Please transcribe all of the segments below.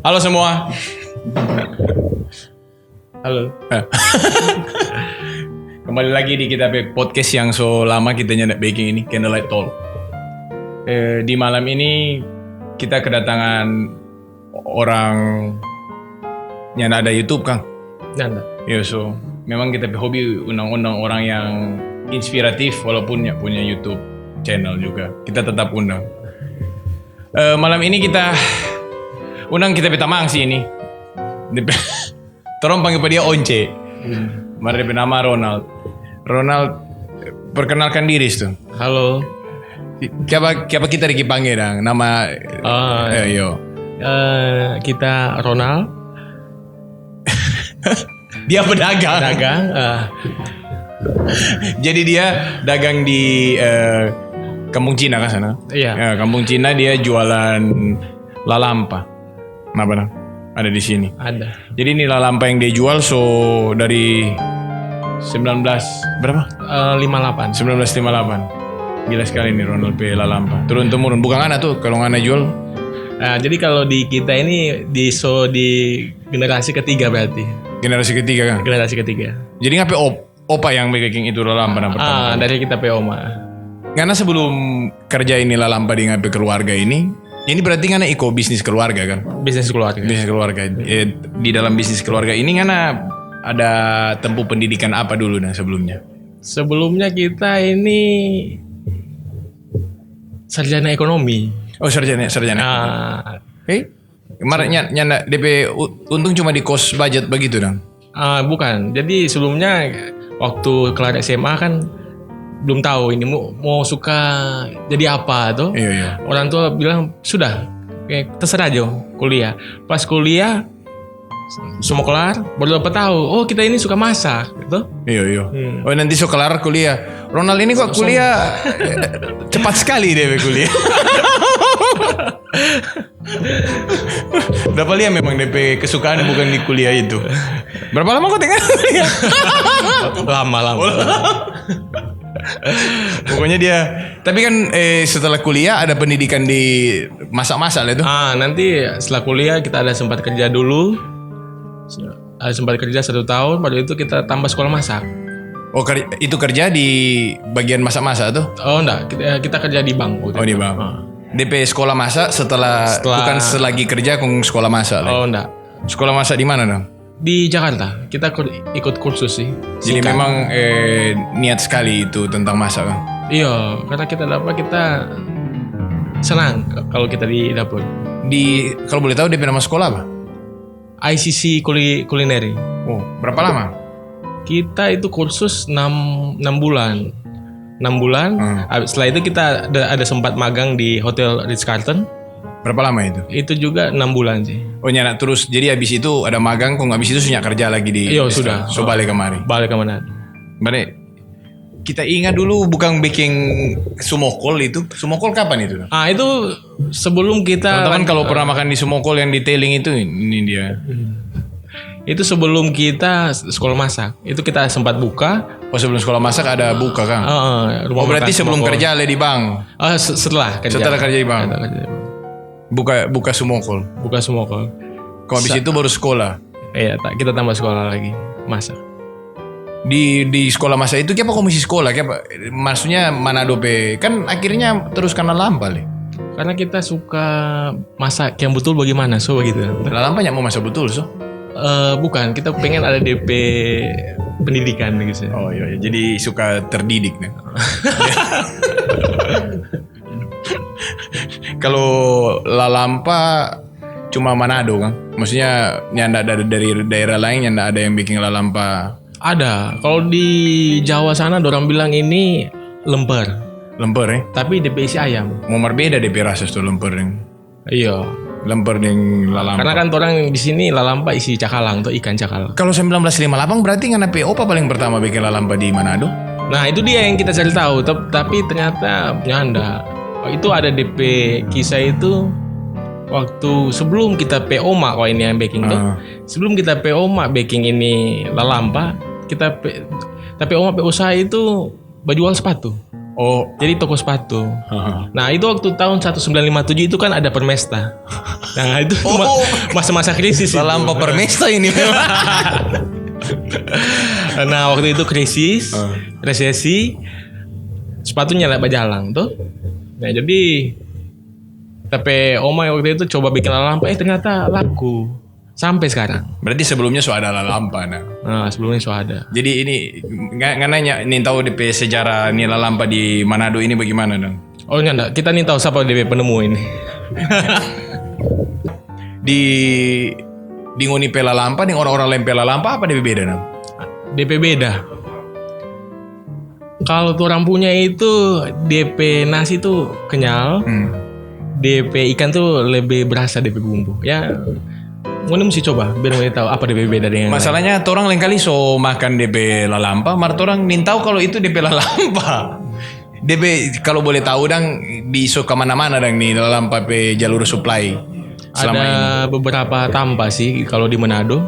Halo semua. Halo. Kembali lagi di kita podcast yang so lama kita nyandak baking ini, Candlelight Talk. Di malam ini kita kedatangan orang yang ada YouTube, Kang. Nanda. Ya, so memang kita hobi undang-undang orang yang inspiratif walaupun ya punya YouTube channel juga. Kita tetap undang. Malam ini kita undang kita Mang sih ini. Tolong panggil dia Once. Mari nama Ronald. Ronald, perkenalkan diri tuh. Halo. Siapa kita dipanggil dong? Nama yo. Kita Ronald. Dia pedagang. Dagang. Jadi dia dagang di Kampung Cina kan sana? Iya. Ya, Kampung Cina dia jualan lalampa. Kenapa dong? Ada di sini. Ada. Jadi ini lalampa yang dia jual dari 19 berapa? 58. 1958. Gila sekali nih Ronald P lalampa. Turun temurun. Bukan anak tuh kalau anak jual. Nah, jadi kalau di kita ini di generasi ketiga berarti. Generasi ketiga kan? Generasi ketiga. Jadi ngapain opa yang making itu lalampa pertama? Dari kita Oma. Karena sebelum kerja ini lalampa di ngapain keluarga ini berarti karena bisnis keluarga kan? Bisnis keluarga. Bisnis keluarga. Di dalam bisnis keluarga ini karena ada tempuh pendidikan apa dulu sebelumnya? Sebelumnya kita ini sarjana ekonomi. Oh sarjana. Kemarin nyanda DP untung cuma di cost budget begitu dong? Bukan. Jadi sebelumnya waktu kelar SMA kan belum tahu ini mau suka jadi apa tuh. Iya. Orang tua bilang sudah, terserah aja kuliah. Pas kuliah semua kelar, baru dapat tahu. Oh kita ini suka masak, gitu. Iya. Oh nanti so kelar kuliah. Ronald ini kok kuliah cepat sekali deh kuliah. Berapa lihat memang DP kesukaan bukan di kuliah itu. Berapa lama kau tinggal kuliah? Lama. Pokoknya dia. Tapi kan setelah kuliah ada pendidikan di masak-masak lah itu. Nanti setelah kuliah kita ada sempat kerja dulu. Sempat kerja 1 tahun, baru itu kita tambah sekolah masak. Oh itu kerja di bagian masak-masak tuh? Oh enggak, kita kerja di bank. Oh di bank. DP sekolah masak setelah bukan selagi kerja kong sekolah masak lah. Oh enggak. Sekolah masak di mana dong? Di Jakarta. Kita ikut kursus sih. Jadi memang niat sekali itu tentang masak kan? Iya, karena kita senang kalau kita di dapur. Kalau boleh tahu DP nama sekolah apa? ICC Culinary. Oh, berapa lama? Kita itu kursus 6 bulan. 6 bulan. Setelah itu kita ada sempat magang di Hotel Ritz-Carlton. Berapa lama itu? Itu juga 6 bulan sih. Oh nyana terus. Jadi habis itu ada magang, kok habis itu sunyak kerja lagi di. Iya sudah. So balik kemari. Balik kemana? Balik. Kita ingat dulu bukan baking sumokol itu. Sumokol kapan itu? Itu sebelum kita. Teman-teman kalau pernah makan di sumokol yang detailing itu, ini dia. Itu sebelum kita sekolah masak. Itu kita sempat buka. Oh sebelum sekolah masak ada buka kan? Berarti sebelum kerja di bank? Setelah kerja. Setelah kerja di bank? Buka sumokol? Buka sumokol. Kalau habis itu baru sekolah? Iya, kita tambah sekolah lagi. Masak. Di sekolah masak itu siapa komisi sekolah? Maksudnya Manado P? Kan akhirnya terus karena lampa le. Karena kita suka masak yang betul bagaimana, so begitu. Lampa mau masak betul so? Bukan, kita pengen ada DP pendidikan gitu. Oh iya, jadi suka terdidik nih. Kalau lalampa cuma Manado kan? Maksudnya nyanda ada dari daerah lain nyanda ada yang bikin lalampa. Ada. Kalau di Jawa sana orang bilang ini lemper. Lemper ya? Tapi DP isi ayam. Mau berbeda DP rasa tuh lemper yang. Iya. Lemper yang lalampa. Karena kan orang di sini lalampa isi cakalang atau ikan cakalang. Kalau 1958 berarti ngana PO apa paling pertama bikin lalampa di Manado? Nah itu dia yang kita cari tahu. Tapi ternyata nyanda. Itu ada DP kisah itu waktu sebelum kita PO mak ini yang baking tuh. Sebelum kita PO mak baking ini lalampa, kita PO mak usaha itu berjual sepatu. Oh. Jadi toko sepatu. Nah itu waktu tahun 1957 itu kan ada Permesta. Nah itu masa-masa krisis. Lalampa Permesta ini. Nah waktu itu krisis, resesi, sepatunya nggak berjalan tuh. Nah jadi tapi Oma waktu itu coba bikin lalampa, ternyata laku sampai sekarang. Berarti sebelumnya sudah ada lalampa nah. Nah sebelumnya sudah ada. Jadi ini nggak nanya nih tahu DP sejarah nih lalampa di Manado ini bagaimana dong? Oh enggak, kita nih tahu siapa DP penemu ini. di ngoni pela lampa nih orang-orang lain pela lampa apa DP beda dong? DP beda. Kalau tuh orang punya itu DP nasi tuh kenyal, DP ikan tuh lebih berasa DP bumbu. Ya, ngoni mesti coba biar ngoni tahu apa DP beda dengan. Masalahnya orang lain kali so makan DP lalampa, mar orang nin tahu kalau itu DP lalampa. DP kalau boleh tahu dang di so kemana-mana dang nih lalampa pe jalur supply. Ada beberapa tampa sih kalau di Manado.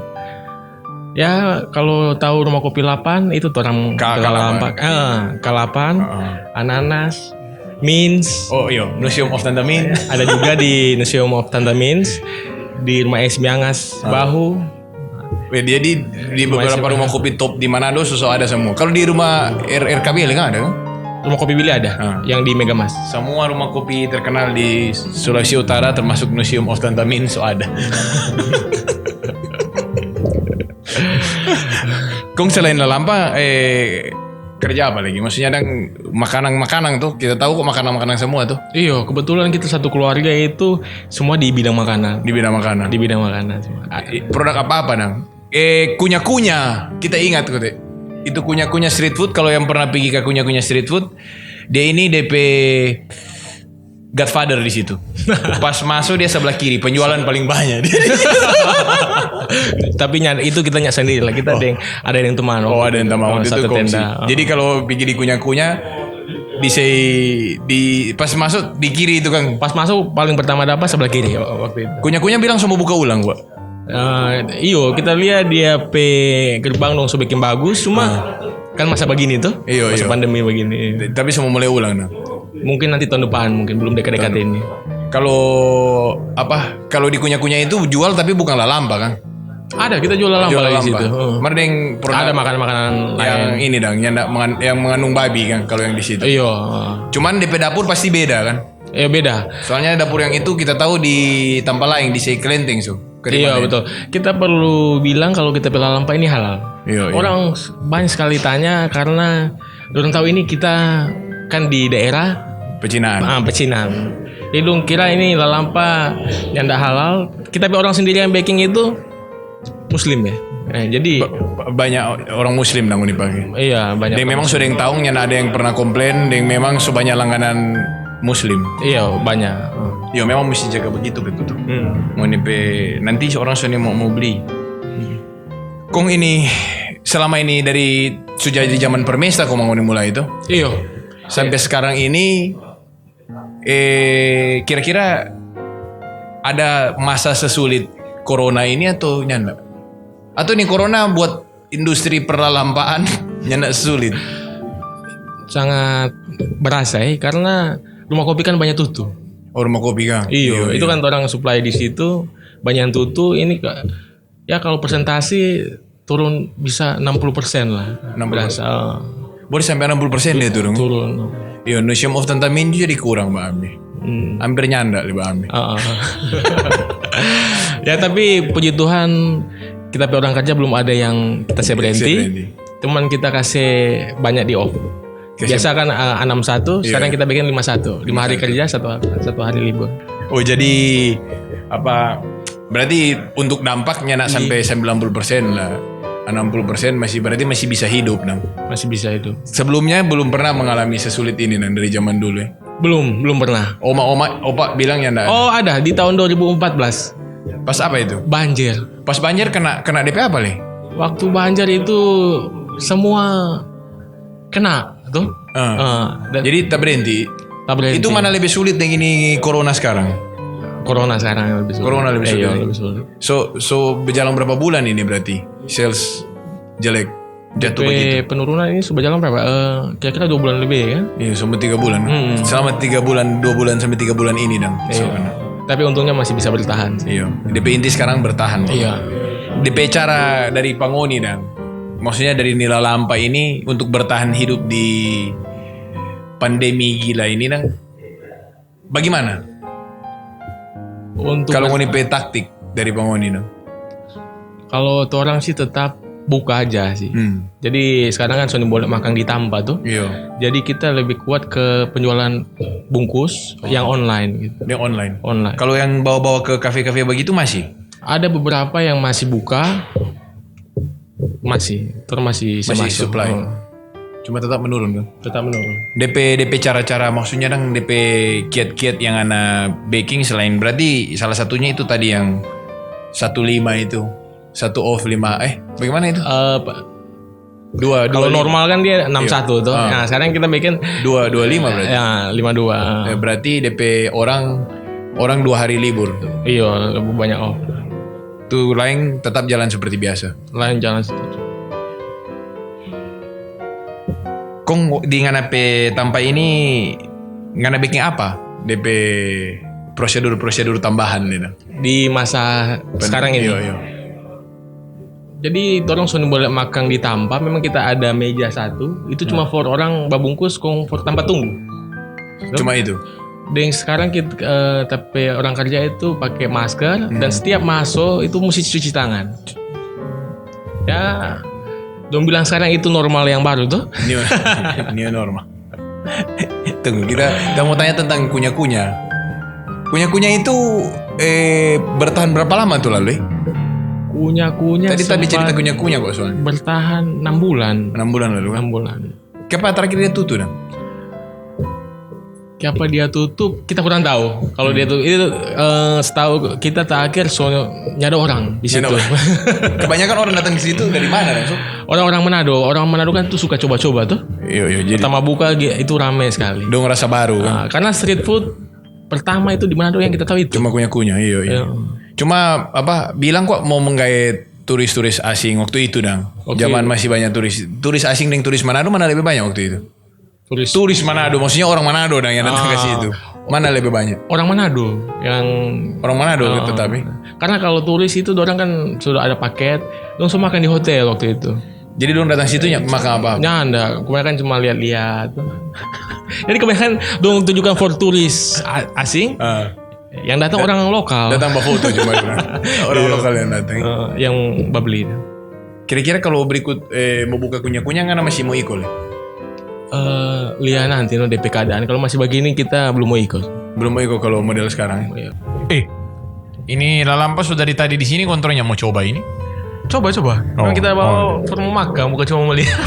Ya kalau tahu rumah kopi 8 itu tuh orang lalampa. Kalapan, Ananas, Mins. Oh iya, Museum of Tante Min. Ada juga di Museum of Tante Mins, di rumah es Miangas Bahu. Jadi di beberapa rumah kopi top di Manado susah ada semua. Kalau di rumah RKB nggak ada kan? Rumah kopi Billy ada, yang di Megamas. Semua rumah kopi terkenal di Sulawesi Utara termasuk Museum of Tante Min so ada. Kong selain lalampa kerja apa lagi? Maksudnya dang makanan tuh kita tahu kok makanan semua tuh. Iya, kebetulan kita satu keluarga itu semua di bidang makanan. Di bidang makanan. Di bidang makanan semua. Produk apa nang? Kunya-kunya. Kita ingat kok. Itu kunya-kunya street food. Kalau yang pernah pergi ke kunya-kunya street food, dia ini DP Godfather di situ. Pas masuk dia sebelah kiri, penjualan paling banyak. Tapi itu kita nyak sendiri lah. Kita ada yang teman. Oh ada yang teman. Itu satu kongsi. tenda. Jadi kalau pergi di kunya-kunya, pas masuk di kiri itu kan. Pas masuk paling pertama dapat sebelah kiri waktu itu. Kunya-kunya bilang semua buka ulang gua. Iyo kita lihat dia gerbang dong bikin bagus, cuma kan masa begini tuh, masa pandemi begini. Tapi semua mulai ulang nah. Mungkin nanti tahun depan, mungkin belum dekat-dekat ini. Kalau di kunya-kunya itu jual tapi bukan lalampa kan? Ada, kita jual lalampa lagi situ. Merdeng ada makanan-makanan yang lain. ini dang, yang mengandung babi kan kalau yang di situ. Iya. Cuman DP dapur pasti beda kan? Iya beda. Soalnya dapur yang itu kita tahu di tempat lain di Kelenteng so. Iya betul. Kita perlu bilang kalau kita pela lampa ini halal. Iya. Orang banyak sekali tanya karena orang tahu ini kita kan di daerah pecinan. Pecinan. Jadi dong kira ini lalampa yang tidak halal. Kita orang sendiri yang baking itu Muslim ya. Jadi banyak orang Muslim nang dipakai. Iya banyak. Dan memang sudah yang tahu yang ada yang pernah komplain. Dan memang sebanyak langganan Muslim. Iya banyak. Ya memang mesti jaga begitu betul. Mau nanti seorang sudah mau beli. Kong ini selama ini dari sudah di zaman Permesta kok mau mulai itu. Iya. Sampai sekarang ini kira-kira ada masa sesulit corona ini atau nyanda? Atau nih corona buat industri perlampaan nyanda sulit? Sangat berasa karena rumah kopi kan banyak tutup. Oh rumah kopi kan? Iya, itu kan orang supply di situ banyak yang tutup. Ini ya kalau presentasi turun bisa 60% lah. 60%. Berasa. Boleh sampai 60% dia turun. Turun. Iya, Museum of Tante Min jadi kurang Mbak Ambi. Hampir nyanda Mbak Ambi. Ya tapi puji Tuhan kita orang kerja belum ada yang kita berhenti. Cuman kita kasih banyak di off. Biasa kan 61, sekarang kita bikin 51. 5 hari kerja, satu hari libur. Oh jadi berarti untuk dampaknya nak sampai 90% lah. 60% berarti masih bisa hidup nang. Masih bisa hidup. Sebelumnya belum pernah mengalami sesulit ini nang dari zaman dulu ya. Belum pernah. Opa bilang ya enggak. Oh ada di tahun 2014. Pas apa itu? Banjir. Pas banjir kena DP apa le? Waktu banjir itu semua kena tuh. Jadi tak berhenti. Itu mana lebih sulit dengan ini corona sekarang? Corona sekarang lebih sulit. Corona lebih sulit. Lebih sulit. So berjalan berapa bulan ini berarti sales jelek? jatuh DP begitu. penurunan ini sudah jalan berapa? Kira-kira 2 bulan lebih ya. Iya, selama 3 bulan. Selama 3 bulan, 2 bulan sampai 3 bulan ini dong. Tapi untungnya masih bisa bertahan sih. Iya. DP inti sekarang bertahan. Iya. DP cara dari Pangoni dan maksudnya dari Nila Lampa ini untuk bertahan hidup di pandemi gila ini dong. Bagaimana? Untuk Kalau ngoni pe taktik dari Pangoni dong. kalau orang sih tetap buka aja sih. Jadi sekarang kan Sony boleh makan di Tampa tuh. Iya. Jadi kita lebih kuat ke penjualan bungkus yang online gitu. Dia online. Online. Kalau yang bawa-bawa ke kafe-kafe begitu masih? Ada beberapa yang masih buka, masih supply. Cuma tetap menurun kan? tetap menurun. DP cara-cara maksudnya dong DP kiat-kiat yang ana baking selain berarti salah satunya itu tadi yang 15 itu. 1 off 5 bagaimana itu? Dua Kalau normal kan dia 61 Iya. tuh. Nah, sekarang kita bikin 225 berarti. ya 52. Berarti DP orang 2 hari libur. Iya, lebih banyak off. Tuh lain tetap jalan seperti biasa. Lain jalan situ. Kong di ngana pe Tampa ini ngana baking apa? DP prosedur tambahan nih. Di masa sekarang ini. Iya. Jadi dorong Sony boleh makan di Tampa, memang kita ada meja satu, itu cuma for orang babungkus kong for tanpa tunggu. Cuma itu. Dan sekarang kita tapi orang kerja itu pakai masker dan setiap masuk itu mesti cuci tangan. Ya, dong bilang sekarang itu normal yang baru tuh. New normal. Tunggu kita mau tanya tentang kunyah-kunyah. Kunyah-kunyah itu bertahan berapa lama tuh lalu? Kunyah-kunyah Tadi cerita sempat kunyah-kunyah kok soalnya. bertahan 6 bulan. 6 bulan lalu kan? 6 bulan. Kapan terakhir dia tutup dah? Siapa dia tutup kita kurang tahu. Kalau dia tutup itu setahu kita terakhir soalnya ada orang di situ. Kebanyakan orang datang ke situ dari mana langsung? Orang-orang Manado kan tuh suka coba-coba tuh. Iya, jadi Pertama buka itu ramai sekali. dong rasa baru kan. Nah, karena street food pertama itu di Manado yang kita tahu itu. Cuma kunyah-kunyah, iya. Cuma bilang kok mau menggait turis-turis asing waktu itu dang. Oke. Zaman masih banyak turis asing dan turis Manado mana lebih banyak waktu itu? Turis Manado, maksudnya orang Manado dang yang datang ke situ. Mana lebih banyak? Orang Manado yang Orang Manado tetapi. karena kalau turis itu orang kan sudah ada paket, langsung makan di hotel waktu itu. Jadi dong datang situ makan apa? Ya anda, kebanyakan cuma lihat-lihat. Jadi kebanyakan dong tunjukkan for turis asing, yang datang orang lokal. Datang bawa foto cuma orang lokal yang datang. Yang babeli. Kira-kira kalau berikut mau buka kunyah-kunyah nggak masih mau ikut? Lihat nanti no DP keadaan. Kalau masih begini kita belum mau ikut. Belum mau ikut kalau model sekarang. Iya. Ini Lalampa sudah dari tadi di sini kontrolnya mau coba ini. Coba. Memang kita bawa formu makan, bukan cuma melihat.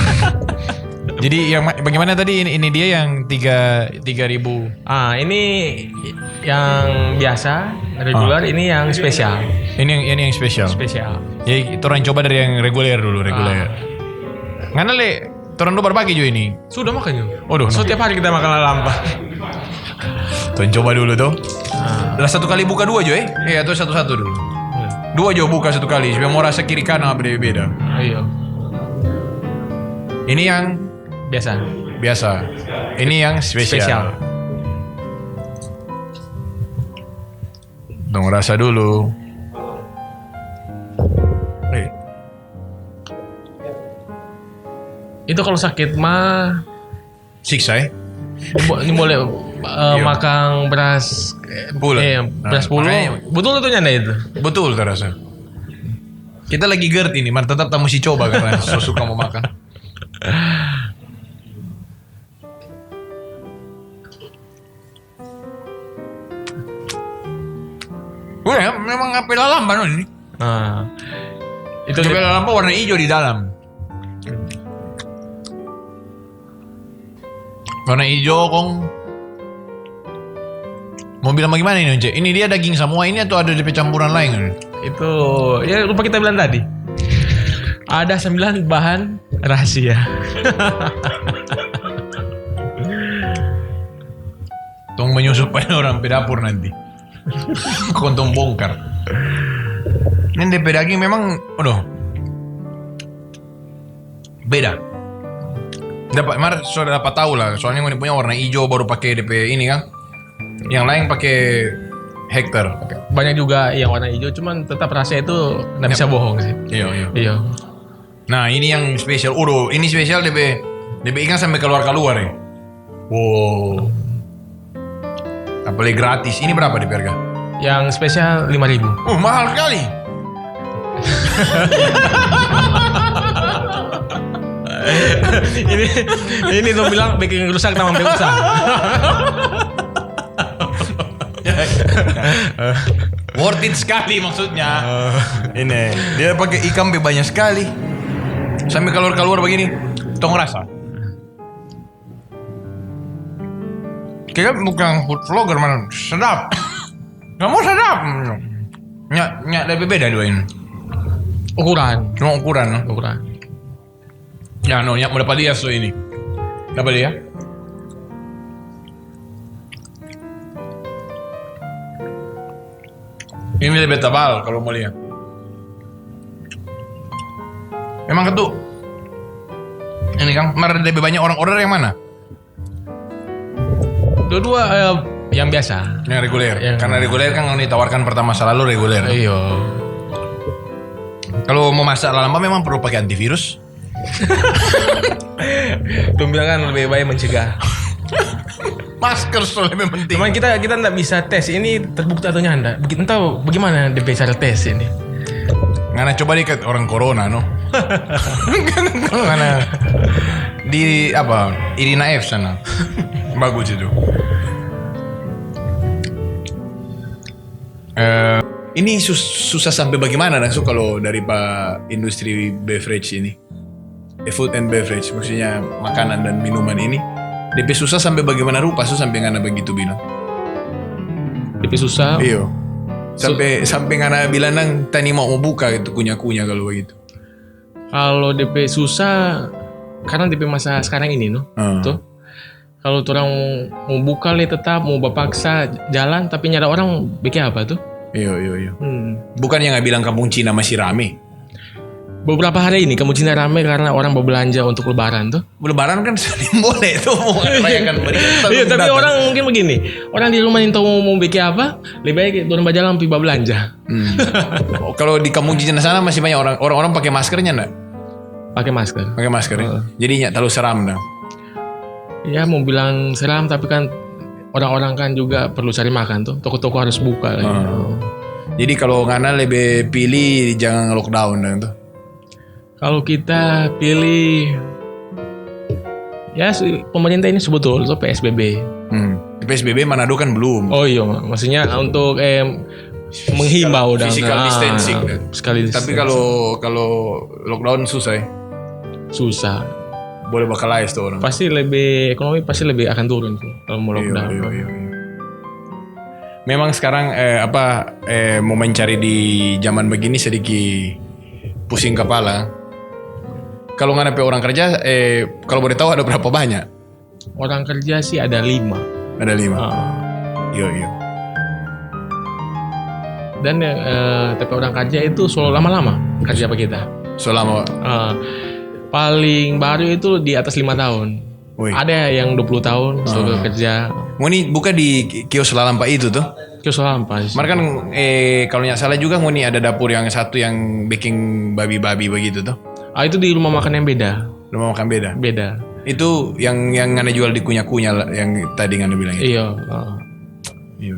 Jadi yang bagaimana tadi ini dia yang 3.000. Ini yang biasa, regular, ini yang spesial. Ini yang spesial. Spesial. Jadi orang coba dari yang reguler dulu, reguler. Ngana le, orang dulu berbagi juga ini. Sudah makan juga. Waduh, Setiap hari kita makan lalampa. Tuh coba dulu tuh. Lah 1 kali buka 2 aja Iya, atau 1-1 dulu. 2 aja buka 1 kali, supaya mau rasa kiri kanan beda-beda. Iya. Ini yang Biasa. Ini yang spesial. Dong rasa dulu. Itu kalau sakit mah Siksa ini boleh makan beras Bulan. beras puluh. Betul itu nyanda itu. Betul terasa. Kita lagi GERD ini, man tetap tamu si coba karena so suka mau makan. Ya, memang apel lampa no ini. Nah, itu Apel lampa warna hijau di dalam. Warna hijau kong. Mau bilang bagaimana ini Once? Ini dia daging semua ini atau ada DP campuran lain? itu ya lupa kita bilang tadi. Ada 9 bahan rahasia. Tong menyusupin orang ke dapur nanti. Kontong bongkar. Ini DP daging memang, Beda. Sudah dapat tahu lah. Soalnya ngoni punya warna hijau baru pakai DP ini kan. Yang lain pakai hektar. Banyak juga yang warna hijau, cuman tetap rasanya itu nggak bisa bohong sih. Iya. Nah ini yang spesial. Ini spesial DP ikan sampai keluar ya. Wow. Apalagi gratis. Ini berapa DP harga? Yang spesial 5.000. Mahal sekali. ini tuh bilang bikin rusak nama usaha. Worth it sekali maksudnya. Ini dia pakai ikan banyak sekali. Sampai keluar begini. Tong rasa. Kita bukan food vlogger man. Sedap. Kamu sedap. Nyak lebih beda dua ini. Ukuran. Cuma ukuran. Ya no, nyak mau dapat dia so ini. Dapat dia. Ini lebih tebal kalau mau lihat. Memang ketuk. Ini kan, lebih banyak orang order yang mana? Dua-dua yang biasa. Yang reguler. Karena reguler kan kalau ditawarkan pertama selalu reguler. Iya. Kalau mau masak lalamba memang perlu pakai antivirus. Tuh bilang kan lebih baik mencegah. Masker soalnya lebih penting. Cuman kita nggak bisa tes ini terbukti atau nyanda. Entah bagaimana DP cara tes ini. Ngana coba dikat orang corona no. Ngana di apa? Irina F sana. Bagus itu. Ini susah sampai bagaimana Nangsu kalau dari Pak industri beverage ini? Food and beverage, maksudnya makanan dan minuman ini. DP susah sampai bagaimana rupa, susah sampai ngana begitu bilang. DP susah. Iya. Sampai ngana bilang nang tani mau buka gitu kunyah-kunyah kalau begitu. Kalau DP susah karena DP masa sekarang ini no. Tuh. Kalau orang mau buka tetap mau bapaksa jalan tapi nyara orang bikin apa tuh? Iya. Bukan yang nggak bilang kampung Cina masih rame. Beberapa hari ini kamu Cina rame karena orang berbelanja untuk lebaran tuh. Lebaran kan sering boleh tuh mau merayakan meriah. Iya, tapi orang mungkin begini. Orang di rumah itu mau bikin apa? Lebih baik turun jalan pipa belanja. Kalau di kampung Cina sana masih banyak orang pakai maskernya enggak? Pakai masker. Pakai masker. Jadi nggak terlalu seram dah. Ya mau bilang seram tapi kan orang-orang kan juga perlu cari makan tuh. Toko-toko harus buka. Jadi kalau ngana lebih pilih jangan lockdown dah tuh. Kalau kita pilih ya pemerintah ini sebetulnya itu PSBB. PSBB Manado kan belum. Oh iya, maksudnya untuk menghimbau dan physical distancing. Sekali. Tapi kalau lockdown susah ya. Susah. Boleh bakal lais tuh orang. Pasti ekonomi pasti lebih akan turun tuh kalau mau lockdown. Iya. Memang sekarang mau mencari di zaman begini sedikit pusing kepala. Kalau nggak ada orang kerja, kalau boleh tahu ada berapa banyak? Orang kerja sih ada 5. Ada 5. Iya. Dan tapi orang kerja itu selalu lama-lama kerja apa kita? Selama paling baru itu di atas 5 tahun. Wih. Ada yang 20 tahun selalu kerja. Mau nih buka di kios Lalampa itu tuh? Kios Lalampa. Mereka kan kalau nggak salah juga mau nih ada dapur yang satu yang baking babi-babi begitu tuh. Itu di rumah makan yang beda. Rumah makan beda. Beda. Itu yang ngana jual di kunyah-kunyah yang tadi ngana bilang itu. Iya. Iya.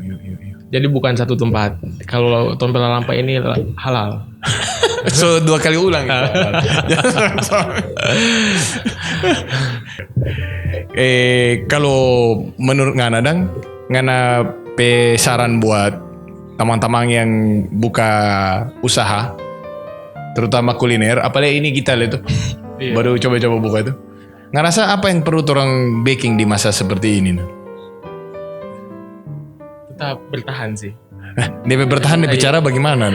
Jadi bukan satu tempat. Kalau tompel Lalampa ini halal. So 2 kali ulang. Kalau menurut ngana saran buat teman-teman yang buka usaha, terutama kuliner, apalagi ini kita lihat tuh, baru coba-coba buka itu. Ngerasa apa yang perlu orang baking di masa seperti ini? Tetap bertahan sih. Dia bertahan di bicara bagaimana?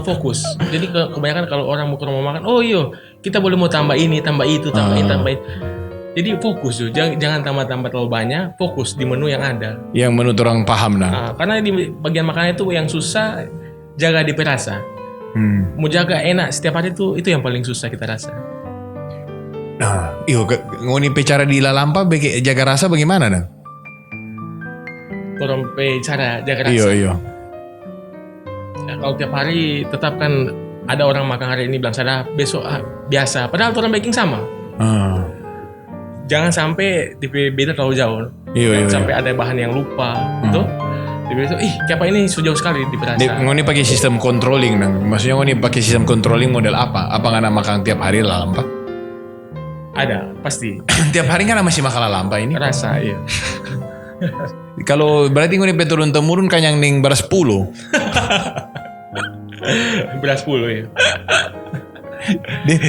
Fokus. Jadi kebanyakan kalau orang mau ke rumah makan, oh iya kita boleh mau tambah ini, tambah itu, tambah ini, tambah itu. Jadi fokus tuh, jangan tambah-tambah terlalu banyak, fokus di menu yang ada. Yang menurut orang paham karena di bagian makanan itu yang susah jaga di perasa. Mau jaga enak setiap hari itu yang paling susah kita rasa. Nah, ngoni bicara di lalampa jaga rasa bagaimana nang? Orang pe cara jaga rasa. Iya. Ya, kalau tiap hari tetap kan ada orang makan hari ini bilang sadap, besok biasa. Padahal orang baking sama. Jangan sampai beda terlalu jauh. Iya. Sampai ada bahan yang lupa, gitu. Itu, siapa ini sejauh sekali di berasa. Ngoni pakai sistem controlling nang. Maksudnya ngoni pakai sistem controlling model apa? Apa nggak makan tiap hari lalampa? Ada, pasti. Tiap hari kan masih makan lalampa ini. Rasa, iya. Kalau berarti ngoni turun temurun kan yang ning beras 10. Beras 10 ya.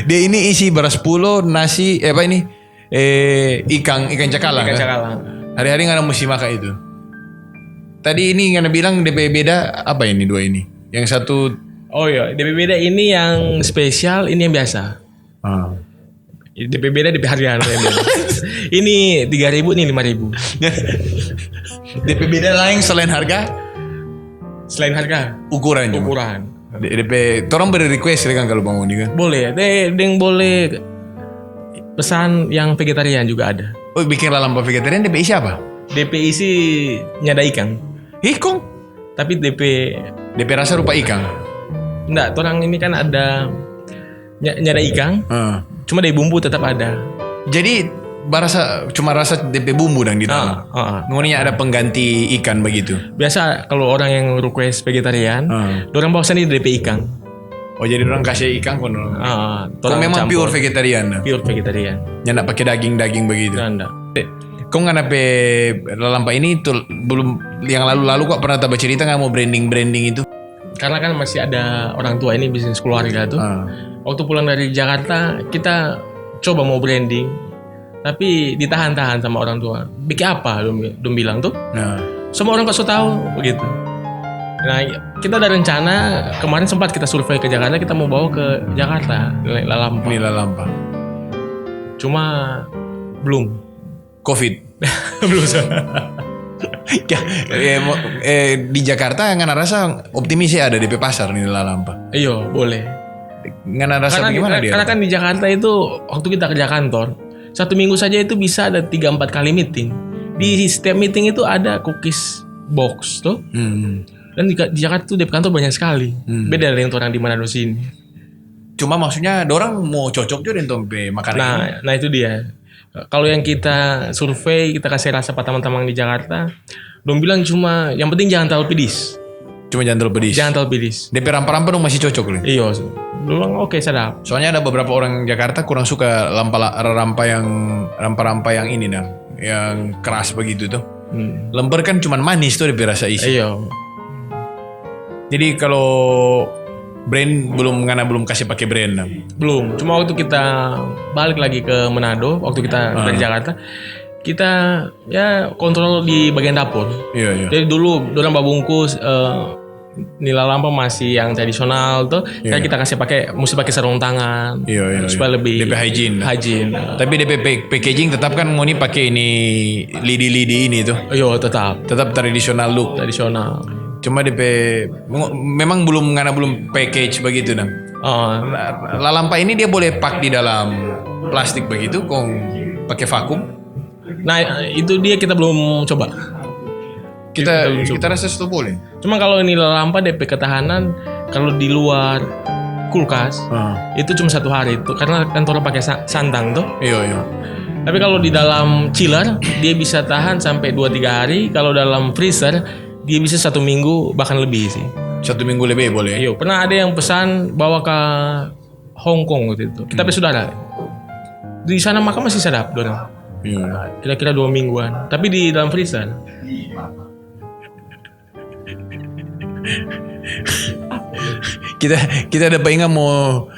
Dia ini isi beras 10 nasi apa ini? Ikan cakalang. Ikan kan? cakalang. Hari-hari nggak mesti makan itu. Tadi ini nggak bilang DP beda apa ini dua ini? Yang satu. Oh iya, DP beda ini yang spesial, ini yang biasa. DP beda DP harian yang beda. Ini 3.000, ini 5.000. DP beda lain selain harga? Selain harga, Ukuran. DP, orang beri request kan kalau bangun ini kan? Boleh, yang boleh pesan yang vegetarian juga ada. Oh, bikin lalampa vegetarian DP isi apa? DP isi nyada ikan. Kong? Tapi DP rasa rupa ikan? enggak, orang ini kan ada nyada ikan. Cuma dari bumbu tetap ada. Jadi cuma rasa DP bumbu dan di dalam. Ngoninya ada pengganti ikan begitu. Biasa kalau orang yang request vegetarian, orang bawa sendiri DP ikan. Oh, jadi orang kasih ikan kon. Memang campur. pure vegetarian. Pure vegetarian. Ya enggak pakai daging begitu. Enggak. Kau nggak nape lalampa ini tuh belum yang lalu-lalu kok pernah bercerita nggak mau branding itu? Karena kan masih ada orang tua, ini bisnis keluarga tuh. Waktu pulang dari Jakarta kita coba mau branding, tapi ditahan-tahan sama orang tua. Bikin apa? Dom bilang tuh. Semua orang kok so tahu begitu. Nah, kita ada rencana kemarin sempat kita survei ke Jakarta, kita mau bawa ke Jakarta lalampa. Ini lalampa. Cuma belum. COVID. Belum. Di Jakarta nggak rasa optimis ya ada DP pasar nih lalampa. Iya, boleh. Nggak rasa bagaimana dia? Karena kan di Jakarta itu waktu kita kerja kantor, 1 minggu saja itu bisa ada 3-4 kali meeting. Di setiap meeting itu ada cookies box tuh. Dan di Jakarta tuh DP kantor banyak sekali. Beda dengan orang di Manado sini. Cuma maksudnya orang mau cocok juga dengan makanan. Nah itu dia. Kalau yang kita survei, kita kasih rasa pada teman-teman di Jakarta, dong bilang cuma yang penting jangan terlalu pedis. Cuma jangan terlalu pedis. Jangan terlalu pedis. DP rampa-rampa dong masih cocok nih. Iya. Bilang oke, sadap. Soalnya ada beberapa orang Jakarta kurang suka rampa-rampa yang ini dah, yang keras begitu tuh. Lemper kan cuma manis tuh DP rasa isi. Iya. Jadi kalau brand belum kasih pakai brand. Belum. Cuma waktu kita balik lagi ke Manado, waktu kita dari Jakarta, kita ya kontrol di bagian dapur. Iya. Jadi dulu orang babungkus nila lampa masih yang tradisional tuh, kayak kita kasih mesti pakai sarung tangan. Iya. Supaya lebih DP hygiene. Tapi DP packaging tetap kan mau nih pakai ini lidi ini tuh. Iya, tetap tradisional look. Tradisional. Cuma DP memang belum package begitu nang. Lalampa ini dia boleh pak di dalam plastik begitu, kong pakai vakum. Nah itu dia kita belum coba. Kita rasa itu boleh. Cuma kalau ini lalampa DP ketahanan kalau di luar kulkas itu cuma 1 hari itu karena kantor pakai santang tuh. Iya. Tapi kalau di dalam chiller dia bisa tahan sampai 2-3 hari. Kalau dalam freezer dia bisa 1 minggu bahkan lebih sih. 1 minggu lebih boleh. Iya, pernah ada yang pesan bawa ke Hong Kong waktu itu. Kita saudara. Di sana makan masih sedap, dorang. Iya. Kira-kira 2 mingguan. Tapi di dalam freezer. Kita ada pengen mau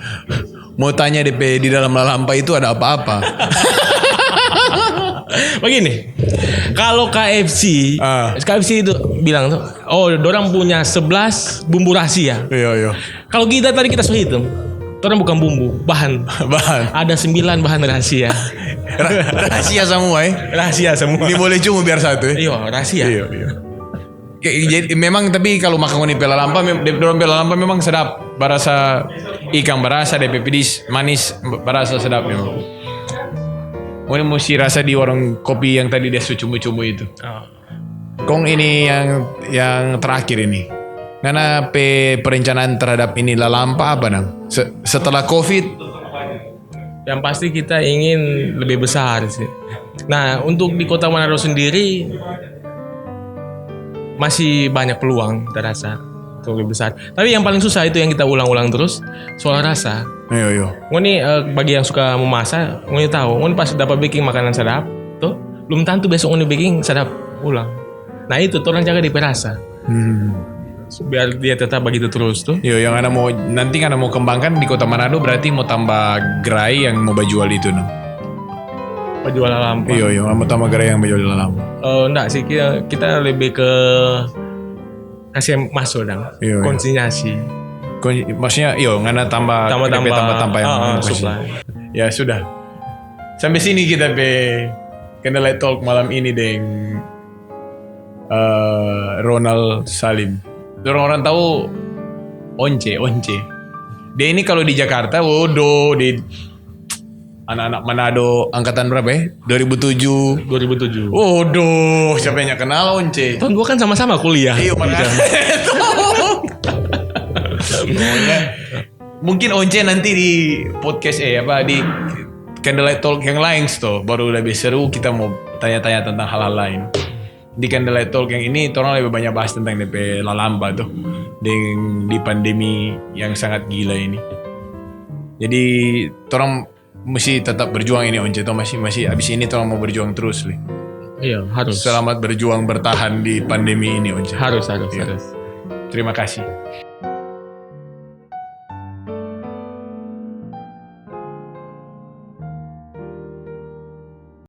tanya DP di dalam lalampa itu ada apa-apa. Begini, kalau KFC itu bilang tuh, dorang punya 11 bumbu rahasia. Iya. Kalau kita tadi kita hitung, dorang bukan bumbu, bahan. Ada 9 bahan rahasia. Rahasia semua Rahasia semua. Ini boleh cuma biar 1 Iya, rahasia. Iya. Jadi memang tapi kalau makan ini pelalampa, dorang pelalampa memang sedap. Barasa ikan barasa, DP pedis, manis, barasa sedap memang. mesti rasa di warung kopi yang tadi dia cumu-cumu itu. Oh. Kong ini yang terakhir ini. Karena perencanaan terhadap ini lalampa apa nang? Setelah COVID? Yang pasti kita ingin lebih besar sih. Nah, untuk di Kota Manado sendiri masih banyak peluang terasa untuk lebih besar. Tapi yang paling susah itu yang kita ulang-ulang terus soal rasa. Yo. Ngoni bagi yang suka memasak, ngoni tahu, ngoni pas dapat baking makanan sedap, tuh belum tentu besok ngoni baking sedap ulang. Nah itu orang jaga di perasa. Biar dia tetap begitu terus tuh. Yo, yang nanti mau kembangkan di Kota Manado berarti mau tambah gerai yang mau jual itu no. Penjual lampu. Yo, mau tambah gerai yang jual lampu. Enggak sih, kita lebih ke kasih masuk dong. Iya. Konsinyasi. Maksudnya ngana tambah yang supply. Ya sudah. Sampai sini kita Candlelight Talk malam ini dengan Ronald Salim. Orang tahu Once. Dia ini kalau di Jakarta, di anak-anak Manado angkatan berapa ya? 2007. 2007. Siapa yang kenal Once? Tahun gua kan sama-sama kuliah. Iya, makanya. Mungkin Once nanti di podcast di Candlelight Talk yang lain baru lebih seru, kita mau tanya-tanya tentang hal-hal lain. Di Candlelight Talk yang ini orang lebih banyak bahas tentang DP lalamba tuh di pandemi yang sangat gila ini. Jadi orang mesti tetap berjuang ini Once, masih abis ini orang mau berjuang terus li. Iya, harus. Selamat berjuang bertahan di pandemi ini Once. Harus. Terima kasih.